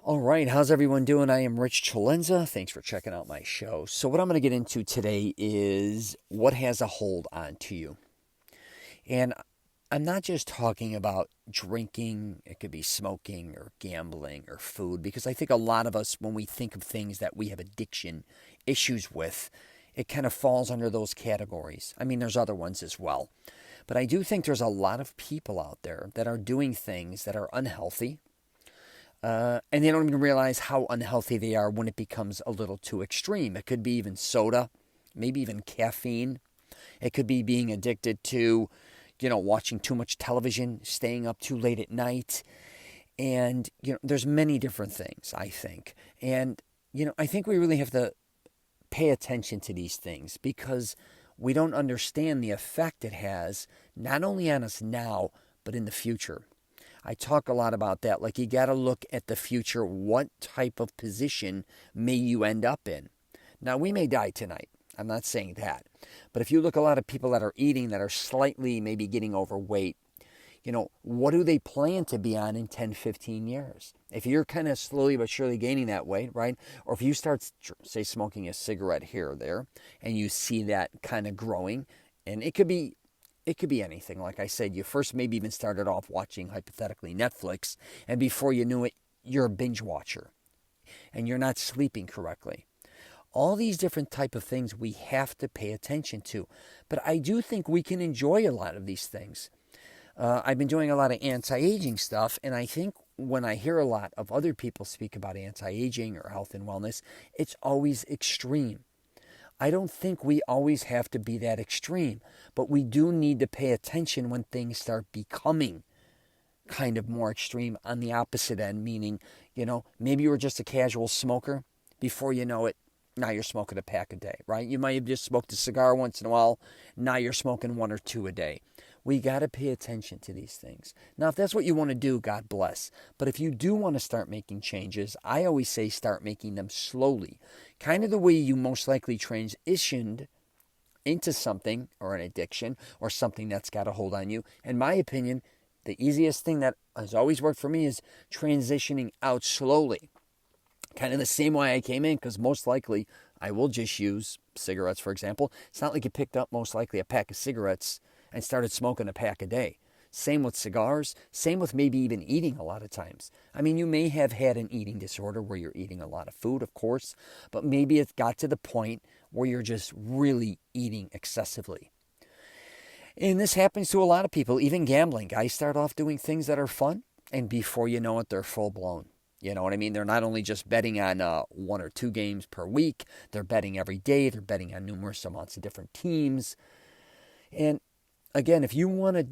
All right, how's everyone doing? I am Rich CELENZA. Thanks for checking out my show. So, what I'm going to get into today is what has a hold on to you. And I'm not just talking about drinking, it could be smoking or gambling or food, because I think a lot of us, when we think of things that we have addiction issues with, it kind of falls under those categories. I mean, there's other ones as well. But I do think there's a lot of people out there that are doing things that are unhealthy, and they don't even realize how unhealthy they are when it becomes a little too extreme. It could be even soda, maybe even caffeine. It could be being addicted to, watching too much television, staying up too late at night. And, there's many different things, I think. And, I think we really have to pay attention to these things because we don't understand the effect it has, not only on us now, but in the future. I talk a lot about that. Like, you got to look at the future. What type of position may you end up in? Now, we may die tonight. I'm not saying that. But if you look at a lot of people that are eating, that are slightly maybe getting overweight, what do they plan to be on in 10, 15 years? If you're kind of slowly but surely gaining that weight, right? Or if you start, say, smoking a cigarette here or there, and you see that kind of growing, and it could be anything. Like I said, you first maybe even started off watching, hypothetically, Netflix, and before you knew it, you're a binge watcher, and you're not sleeping correctly. All these different type of things we have to pay attention to. But I do think we can enjoy a lot of these things. I've been doing a lot of anti-aging stuff, and I think when I hear a lot of other people speak about anti-aging or health and wellness, it's always extreme. I don't think we always have to be that extreme, but we do need to pay attention when things start becoming kind of more extreme on the opposite end, meaning, maybe you were just a casual smoker. Before you know it, now you're smoking a pack a day, right? You might have just smoked a cigar once in a while. Now you're smoking one or two a day. We got to pay attention to these things. Now, if that's what you want to do, God bless. But if you do want to start making changes, I always say start making them slowly. Kind of the way you most likely transitioned into something or an addiction or something that's got a hold on you. In my opinion, the easiest thing that has always worked for me is transitioning out slowly. Kind of the same way I came in, because most likely I will just use cigarettes, for example. It's not like you picked up most likely a pack of cigarettes and started smoking a pack a day. Same with cigars, same with maybe even eating a lot of times. I mean, you may have had an eating disorder where you're eating a lot of food, of course, but maybe it got to the point where you're just really eating excessively. And this happens to a lot of people, even gambling. Guys start off doing things that are fun, and before you know it, they're full blown. You know what I mean? They're not only just betting on one or two games per week, they're betting every day, they're betting on numerous amounts of different teams. And again, if you want to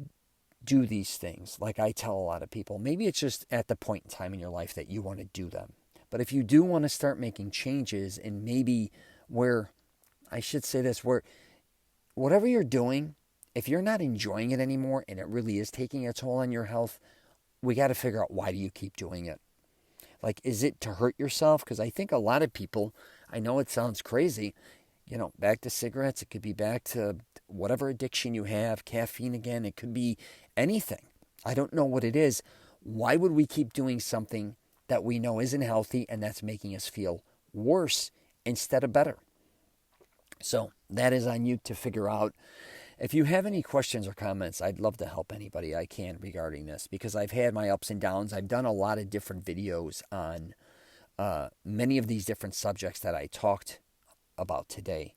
do these things, like I tell a lot of people, maybe it's just at the point in time in your life that you want to do them. But if you do want to start making changes, and maybe where whatever you're doing, if you're not enjoying it anymore and it really is taking a toll on your health, we got to figure out, why do you keep doing it? Like, is it to hurt yourself? Because I think a lot of people, I know it sounds crazy, back to cigarettes, it could be back to whatever addiction you have, caffeine again, it could be anything. I don't know what it is. Why would we keep doing something that we know isn't healthy and that's making us feel worse instead of better? So that is on you to figure out. If you have any questions or comments, I'd love to help anybody I can regarding this, because I've had my ups and downs. I've done a lot of different videos on many of these different subjects that I talked about today.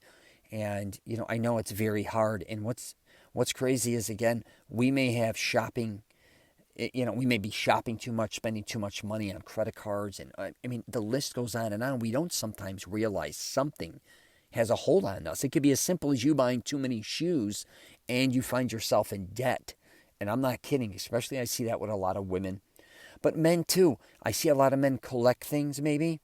And, I know it's very hard. And what's crazy is, again, we may have shopping, we may be shopping too much, spending too much money on credit cards. And I mean, the list goes on and on. We don't sometimes realize something has a hold on us. It could be as simple as you buying too many shoes and you find yourself in debt. And I'm not kidding, especially I see that with a lot of women. But men too. I see a lot of men collect things maybe.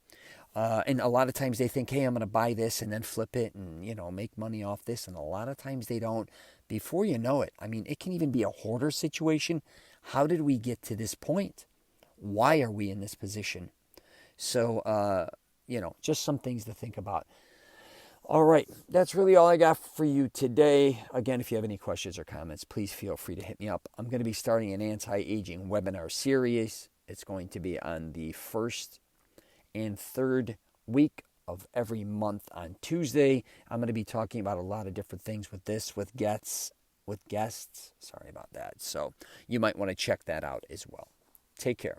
And a lot of times they think, hey, I'm going to buy this and then flip it and, make money off this. And a lot of times they don't. Before you know it, I mean, it can even be a hoarder situation. How did we get to this point? Why are we in this position? So, just some things to think about. All right, that's really all I got for you today. Again, if you have any questions or comments, please feel free to hit me up. I'm going to be starting an anti-aging webinar series. It's going to be on the first and third week of every month on Tuesday. I'm going to be talking about a lot of different things with this, with guests. Sorry about that. So you might want to check that out as well. Take care.